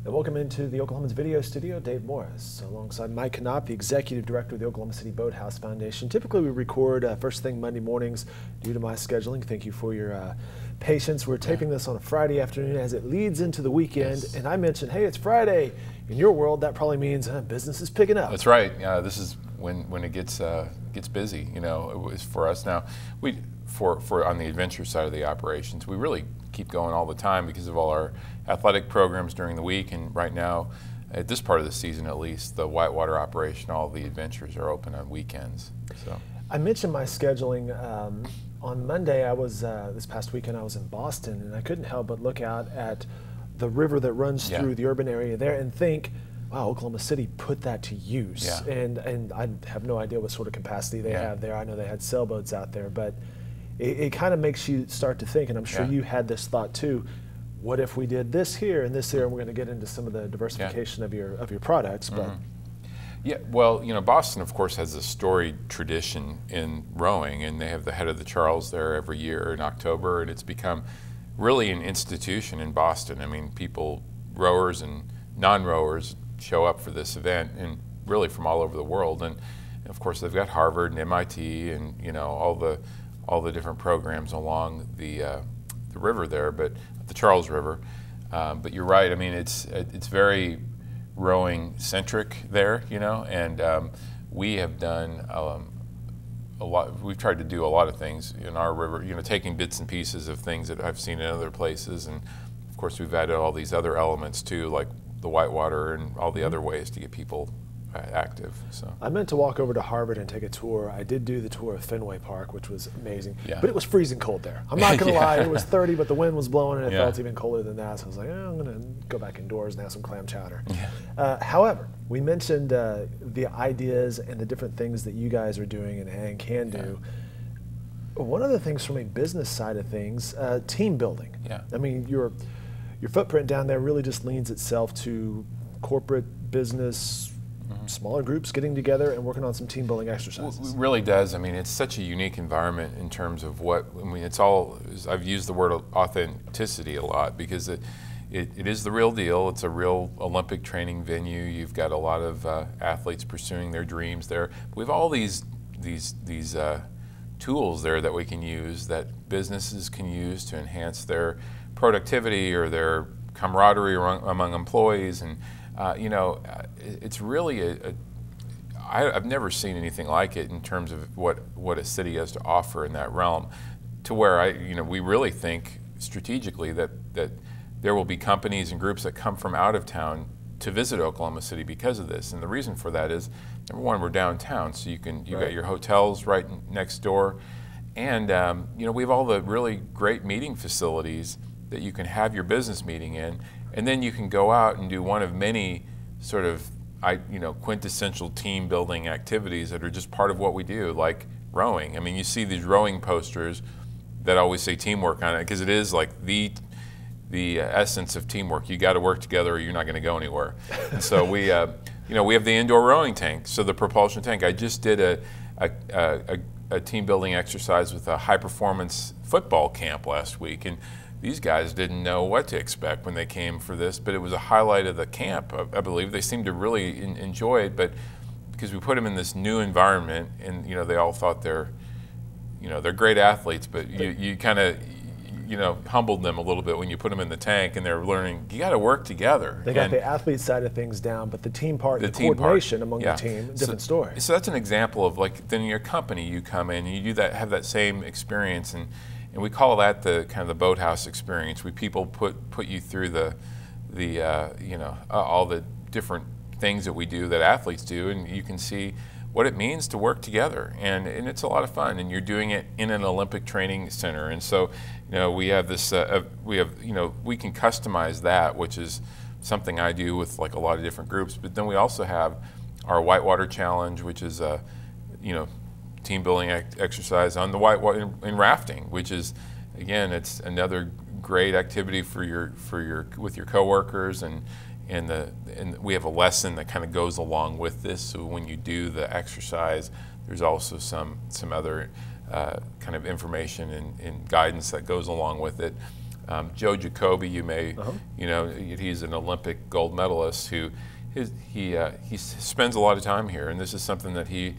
And welcome into the Oklahoman's video studio, Dave Morris, alongside Mike Knopp, the Executive Director of the Oklahoma City Boathouse Foundation. Typically we record first thing Monday mornings due to my scheduling. Thank you for your patience. We're taping this on a Friday afternoon as it leads into the weekend. Yes. And I mentioned, hey, it's Friday. In your world, that probably means business is picking up. That's right. This is when it gets busy. You know, it was for us now. For on the adventure side of the operations, we really keep going all the time because of all our athletic programs during the week, and right now, at this part of the season at least, the whitewater operation, all the adventures are open on weekends. So I mentioned my scheduling. On Monday, I was this past weekend I was in Boston, and I couldn't help but look out at the river that runs through the urban area there and think, wow, Oklahoma City put that to use. Yeah. And I have no idea what sort of capacity they have there. I know they had sailboats out there, but it kind of makes you start to think, and I'm sure you had this thought too, what if we did this here and this here, and we're going to get into some of the diversification of your products. But yeah, well, you know, Boston, of course, has a storied tradition in rowing, and they have the Head of the Charles there every year in October, and it's become really an institution in Boston. I mean, people, rowers and non-rowers, show up for this event, and really from all over the world. And of course, they've got Harvard and MIT, and you know all the different programs along the river there, but the Charles River. But you're right. I mean, it's very rowing centric there, you know, and we have done a lot. We've tried to do a lot of things in our river, you know, taking bits and pieces of things that I've seen in other places, and of course we've added all these other elements too, like the whitewater and all the other ways to get people active. So I meant to walk over to Harvard and take a tour. I did do the tour of Fenway Park, which was amazing, but it was freezing cold there. I'm not going to lie, it was 30, but the wind was blowing and it felt even colder than that. So I was like, I'm going to go back indoors and have some clam chowder. However, we mentioned the ideas and the different things that you guys are doing and can do. One of the things from a business side of things, team building. I mean, your footprint down there really just leans itself to corporate business, smaller groups getting together and working on some team building exercises. It really does. I mean, it's such a unique environment in terms of what, I mean, it's all, I've used the word authenticity a lot because it is the real deal. It's a real Olympic training venue. You've got a lot of athletes pursuing their dreams there. We have all these tools there that we can use, that businesses can use to enhance their productivity or their camaraderie among employees, and you know, it's really I've never seen anything like it in terms of what a city has to offer in that realm, to where we really think strategically that there will be companies and groups that come from out of town to visit Oklahoma City because of this. And the reason for that is, number one, we're downtown, so you got your hotels right next door, and you know, we have all the really great meeting facilities that you can have your business meeting in, and then you can go out and do one of many sort of quintessential team building activities that are just part of what we do, like rowing. I mean, you see these rowing posters that always say teamwork on it, because it is like the essence of teamwork. You got to work together or you're not going to go anywhere. And so we we have the indoor rowing tank, so the propulsion tank. I just did a team building exercise with a high performance football camp last week, and these guys didn't know what to expect when they came for this, but it was a highlight of the camp, I believe. They seemed to really enjoy it, but because we put them in this new environment, and they all thought they're great athletes, but you kind of humbled them a little bit when you put them in the tank, and they're learning you got to work together. They got the athlete side of things down, but the team part, the coordination among the team, different story. So that's an example of, like, then in your company you come in and you do that, have that same experience, and we call that the kind of the Boathouse experience. People put you through all the different things that we do, that athletes do, and you can see what it means to work together, and it's a lot of fun, and you're doing it in an Olympic training center. And so we have this we can customize that, which is something I do with like a lot of different groups. But then we also have our whitewater challenge, which is team building exercise on the whitewater in rafting, which is, again, it's another great activity with your coworkers, and we have a lesson that kind of goes along with this. So when you do the exercise, there's also some other kind of information and guidance that goes along with it. Joe Jacoby, you may, you know, he's an Olympic gold medalist who he spends a lot of time here, and this is something that he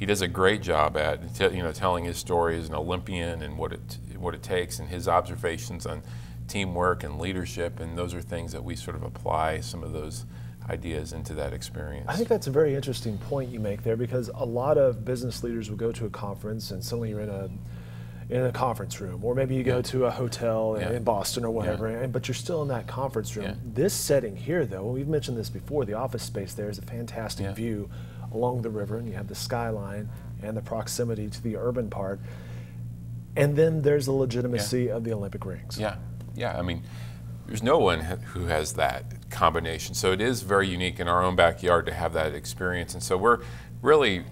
does a great job at, you know, telling his story as an Olympian and what it takes, and his observations on teamwork and leadership, and those are things that we sort of apply some of those ideas into that experience. I think that's a very interesting point you make there, because a lot of business leaders will go to a conference and suddenly you're in a conference room, or maybe you go to a hotel in Boston or whatever, but you're still in that conference room. This setting here, though, we've mentioned this before, the office space there is a fantastic view along the river, and you have the skyline and the proximity to the urban part, and then there's the legitimacy of the Olympic rings. I mean, there's no one who has that combination, so it is very unique in our own backyard to have that experience. And so we're really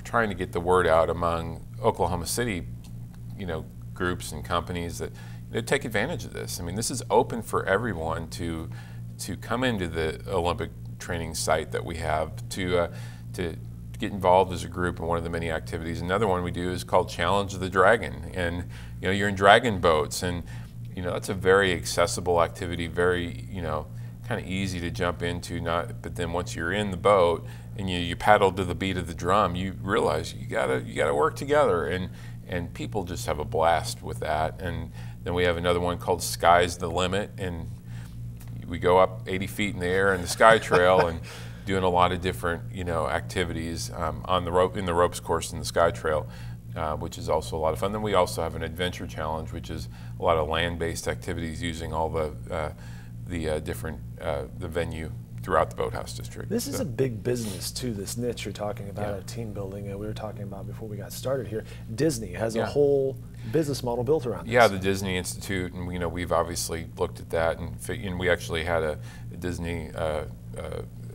trying to get the word out among Oklahoma City, you know, groups and companies that take advantage of this. I mean, this is open for everyone to come into the Olympic training site that we have to get involved as a group in one of the many activities. Another one we do is called Challenge the Dragon, and you know, you're in dragon boats, and you know, that's a very accessible activity, very, you know, kind of easy to jump into. But then once you're in the boat and you paddle to the beat of the drum, you realize you gotta work together, and people just have a blast with that. And then we have another one called Sky's the Limit, and we go up 80 feet in the air in the Sky Trail and doing a lot of different, you know, activities on the in the ropes course in the Sky Trail. Which is also a lot of fun. Then we also have an adventure challenge, which is a lot of land-based activities using all the different the venue throughout the Boathouse district. This is a big business too. This niche you're talking about at Team Building, we were talking about before we got started here. Disney has a whole business model built around this. Yeah, the Disney Institute, and you know, we've obviously looked at that, and we actually had a Disney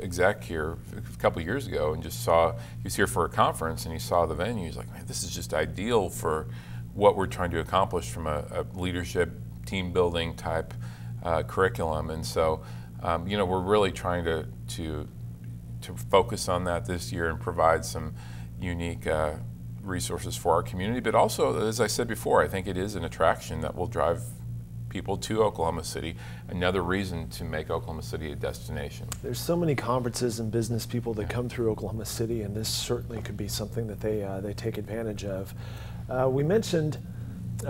exec here a couple of years ago, and just saw, he was here for a conference and he saw the venue. He's like, man, this is just ideal for what we're trying to accomplish from a leadership, team building type curriculum. And so, you know, we're really trying to focus on that this year and provide some unique resources for our community. But also, as I said before, I think it is an attraction that will drive people to Oklahoma City, another reason to make Oklahoma City a destination. There's so many conferences and business people that come through Oklahoma City, and this certainly could be something that they take advantage of. We mentioned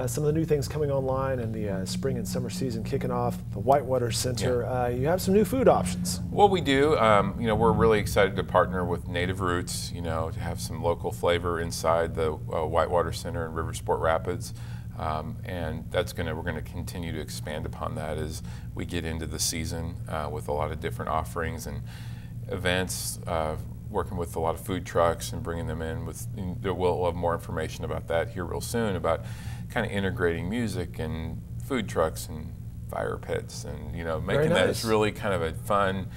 some of the new things coming online in the spring and summer season kicking off, the Whitewater Center. You have some new food options. Well, we do. You know, we're really excited to partner with Native Roots, you know, to have some local flavor inside the Whitewater Center in Riversport Rapids. And we're going to continue to expand upon that as we get into the season with a lot of different offerings and events, working with a lot of food trucks and bringing them in. We'll have more information about that here real soon, about kind of integrating music and food trucks and fire pits, and you know, making that it's really kind of a fun.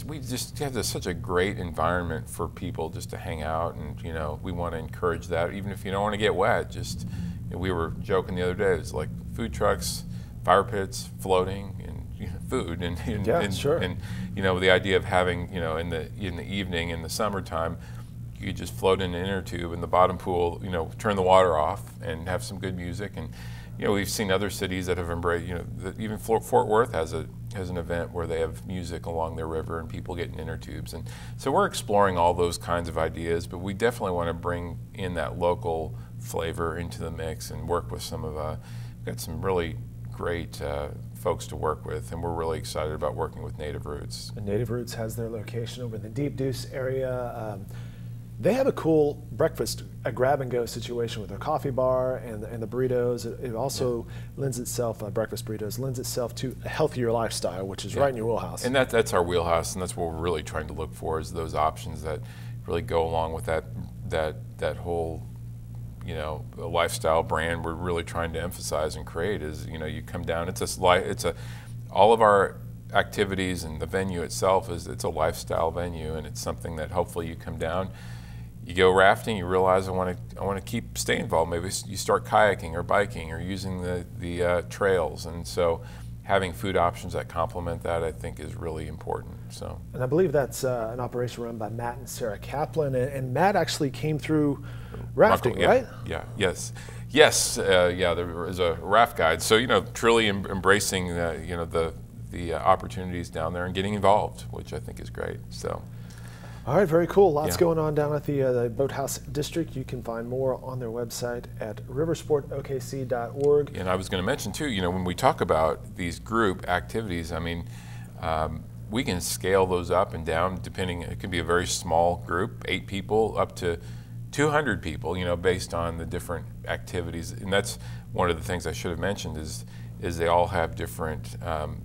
We just have such a great environment for people just to hang out, and you know, we want to encourage that, even if you don't want to get wet. Just, you know, we were joking the other day, it's like food trucks, fire pits, floating, and you know, food, and you know, the idea of having, you know, in the evening in the summertime, you could just float in an inner tube in the bottom pool, you know, turn the water off and have some good music. And you know, we've seen other cities that have embraced, you know, even Fort Worth has an event where they have music along their river and people get in inner tubes. And so we're exploring all those kinds of ideas, but we definitely want to bring in that local flavor into the mix and work with we've got some really great folks to work with, and we're really excited about working with Native Roots. And Native Roots has their location over in the Deep Deuce area. They have a cool breakfast, a grab-and-go situation with their coffee bar and the burritos. It also lends itself, breakfast burritos, lends itself to a healthier lifestyle, which is right in your wheelhouse. And that's our wheelhouse, and that's what we're really trying to look for, is those options that really go along with that whole, you know, lifestyle brand we're really trying to emphasize and create. Is, you know, you come down, all of our activities and the venue itself it's a lifestyle venue, and it's something that hopefully you come down, you go rafting, you realize I want to stay involved. Maybe you start kayaking or biking or using the trails, and so having food options that complement that, I think, is really important. So, and I believe that's an operation run by Matt and Sarah Kaplan, and Matt actually came through rafting, right? Yes. Yes, yeah, there is a raft guide. So, you know, truly embracing, you know, the opportunities down there and getting involved, which I think is great. So. All right, very cool. Lots going on down at the Boathouse District. You can find more on their website at riversportokc.org. And I was going to mention too, you know, when we talk about these group activities, I mean, we can scale those up and down depending. It could be a very small group, 8 people, up to 200 people, you know, based on the different activities. And that's one of the things I should have mentioned is they all have different,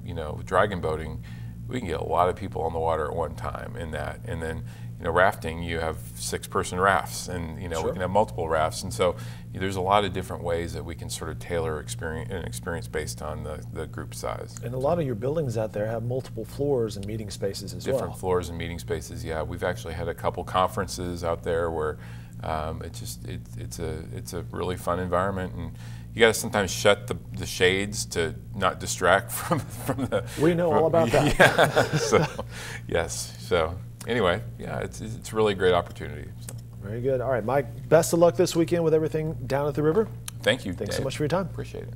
you know, dragon boating. We can get a lot of people on the water at one time in that. And then, you know, rafting, you have 6-person rafts, and, you know, we can have multiple rafts. And so there's a lot of different ways that we can sort of tailor an experience based on the group size. And a lot of your buildings out there have multiple floors and meeting spaces as well. Different floors and meeting spaces, yeah. We've actually had a couple conferences out there where it's a really fun environment, and you got to sometimes shut the shades to not distract from the. We know all about that. Yeah. So, yes. So anyway, yeah, it's really a great opportunity. So. Very good. All right, Mike. Best of luck this weekend with everything down at the river. Thank you. Thanks Dave. so much for your time. Appreciate it.